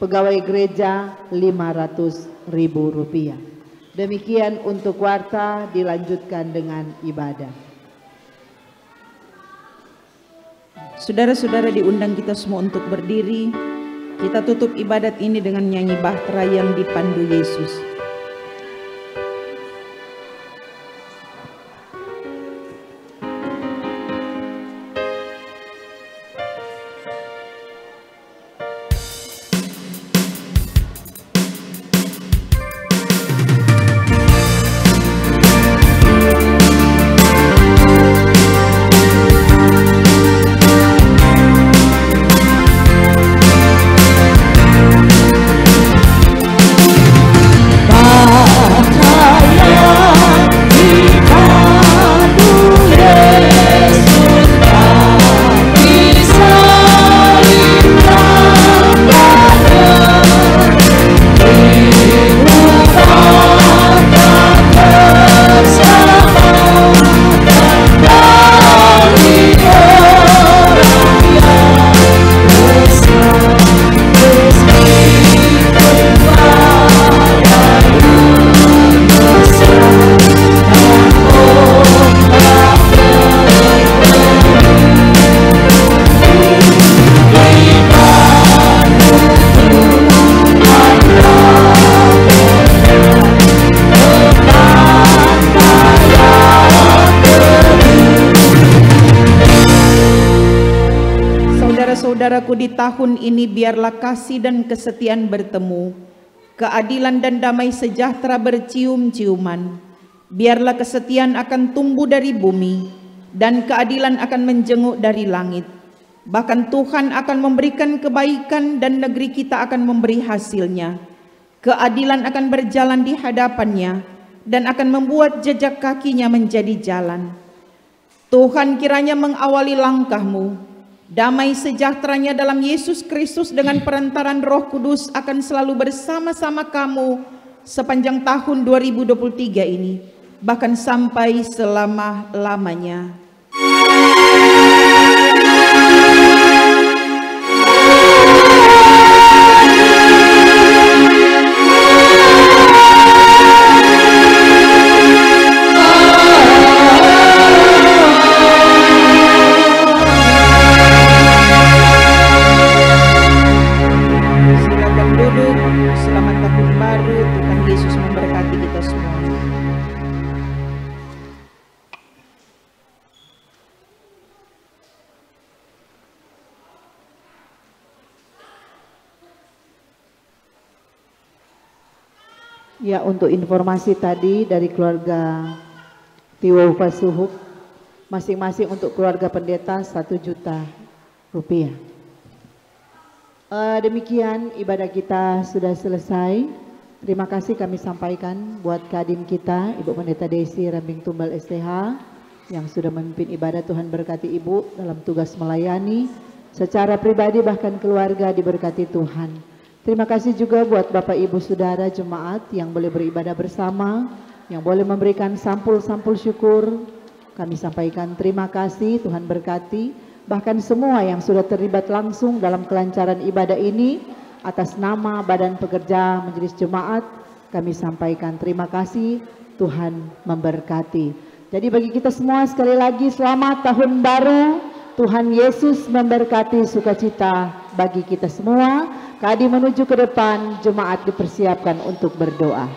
pegawai gereja Rp500.000. Demikian untuk warta, dilanjutkan dengan ibadah. Saudara-saudara diundang kita semua untuk berdiri. Kita tutup ibadat ini dengan nyanyi bahtera yang dipandu Yesus. Saudaraku, di tahun ini biarlah kasih dan kesetiaan bertemu, keadilan dan damai sejahtera bercium-ciuman. Biarlah kesetiaan akan tumbuh dari bumi dan keadilan akan menjenguk dari langit. Bahkan Tuhan akan memberikan kebaikan dan negeri kita akan memberi hasilnya. Keadilan akan berjalan di hadapannya dan akan membuat jejak kakinya menjadi jalan. Tuhan kiranya mengawali langkahmu. Damai sejahteranya dalam Yesus Kristus dengan perantaran Roh Kudus akan selalu bersama-sama kamu sepanjang tahun 2023 ini, bahkan sampai selama-lamanya. Ya, untuk informasi tadi dari keluarga Tiwo Pasuhuk, masing-masing untuk keluarga pendeta 1 juta rupiah. Demikian ibadah kita sudah selesai. Terima kasih kami sampaikan buat Kadin kita, Ibu Pendeta Daisy Rambing Tumbal STH, yang sudah memimpin ibadah. Tuhan berkati Ibu dalam tugas melayani. Secara pribadi bahkan keluarga diberkati Tuhan. Terima kasih juga buat Bapak Ibu Saudara jemaat yang boleh beribadah bersama, yang boleh memberikan sampul-sampul syukur. Kami sampaikan terima kasih, Tuhan berkati. Bahkan semua yang sudah terlibat langsung dalam kelancaran ibadah ini, atas nama Badan Pekerja Majelis Jemaat, kami sampaikan terima kasih, Tuhan memberkati. Jadi bagi kita semua sekali lagi selamat Tahun Baru. Tuhan Yesus memberkati sukacita bagi kita semua. Kadi menuju ke depan, jemaat dipersiapkan untuk berdoa.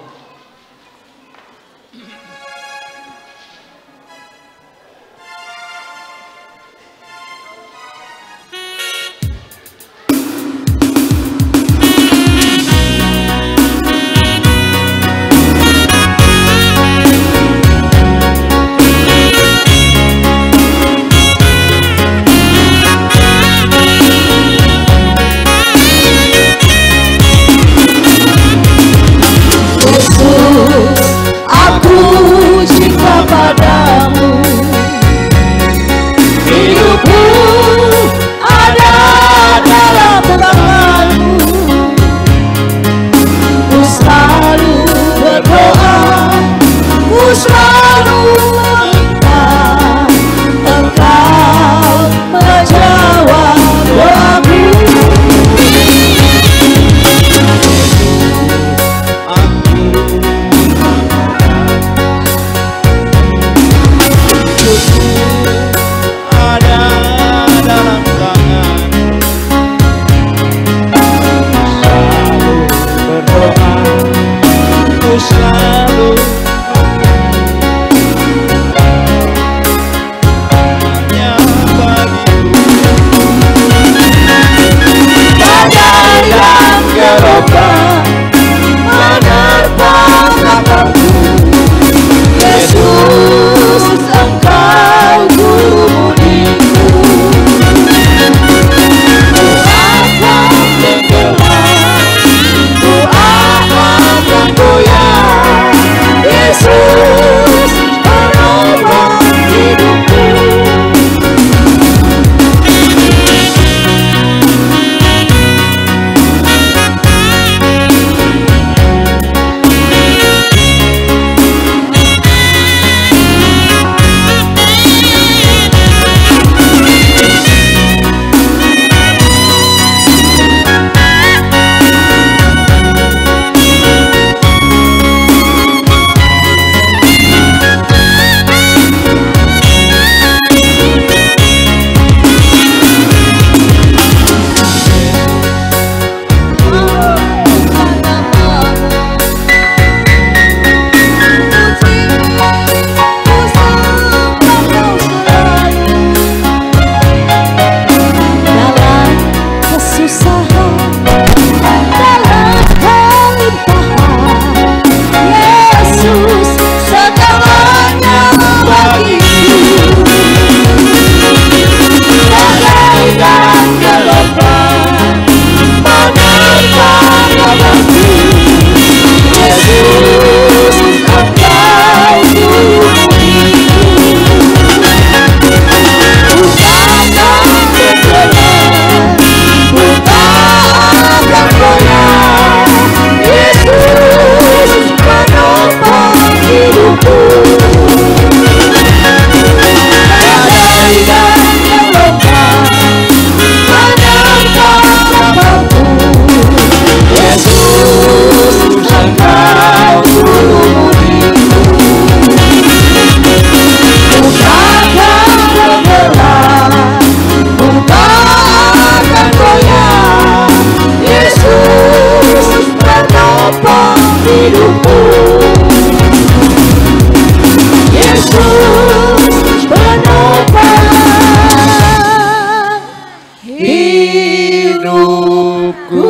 hidupku.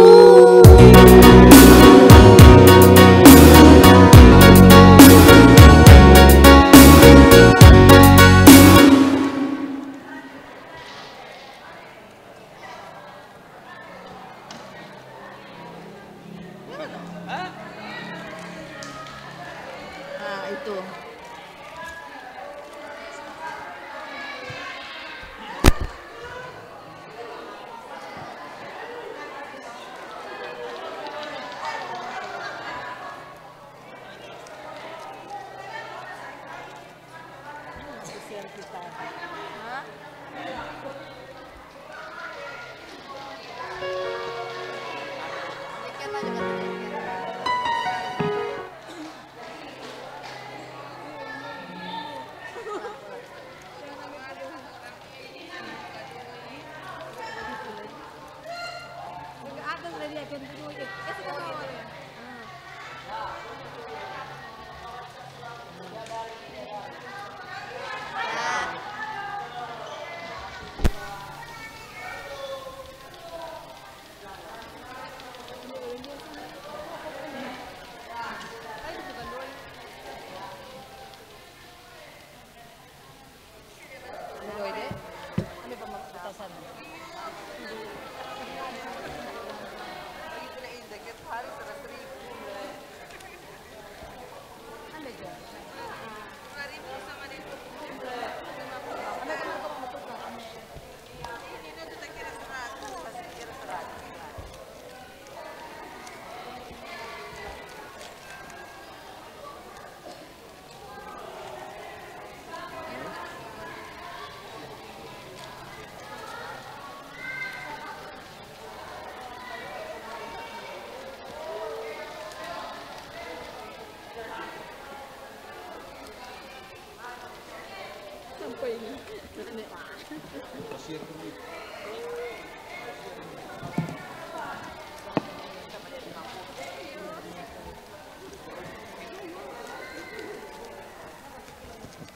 Nah, itu.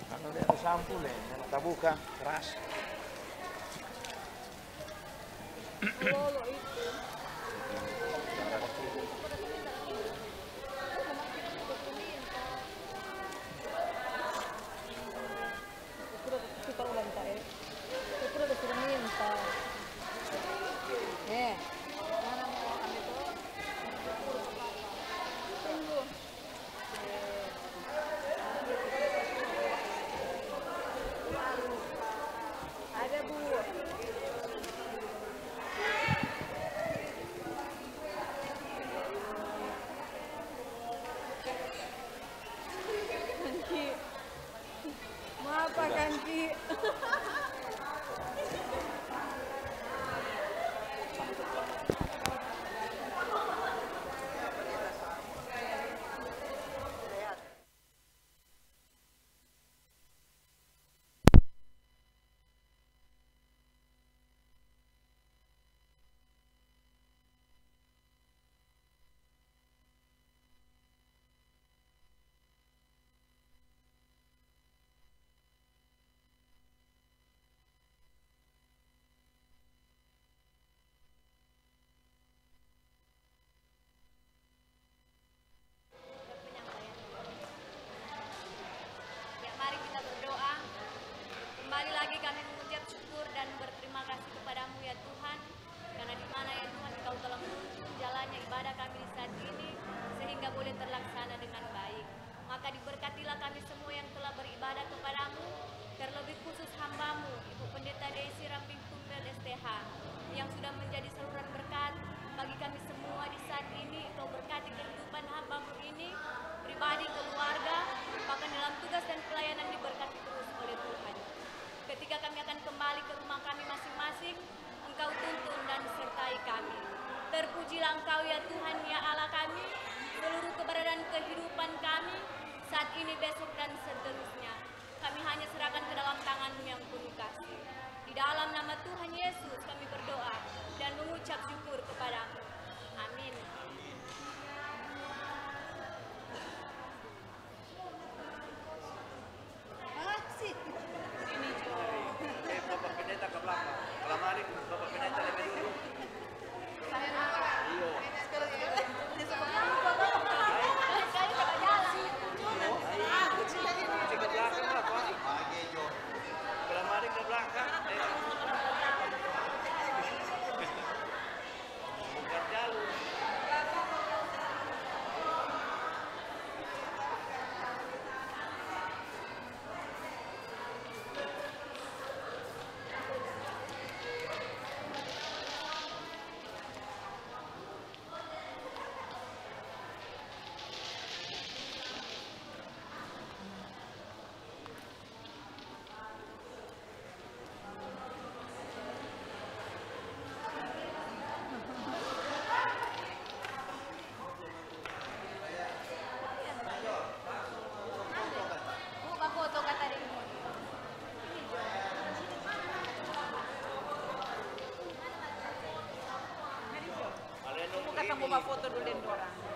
Hanno delle sampule nella tabuka keras. Terpujilah Engkau ya Tuhan ya Allah kami, seluruh keberadaan kehidupan kami, saat ini, besok, dan seterusnya. Kami hanya serahkan ke dalam tangan-Mu yang penuh kasih. Di dalam nama Tuhan Yesus kami berdoa dan mengucap syukur kepada-Mu. Amin. Bapak Pendeta ke belakang. Kalau mari Bapak Pendeta lebih dulu. mau foto dulu dengan orang.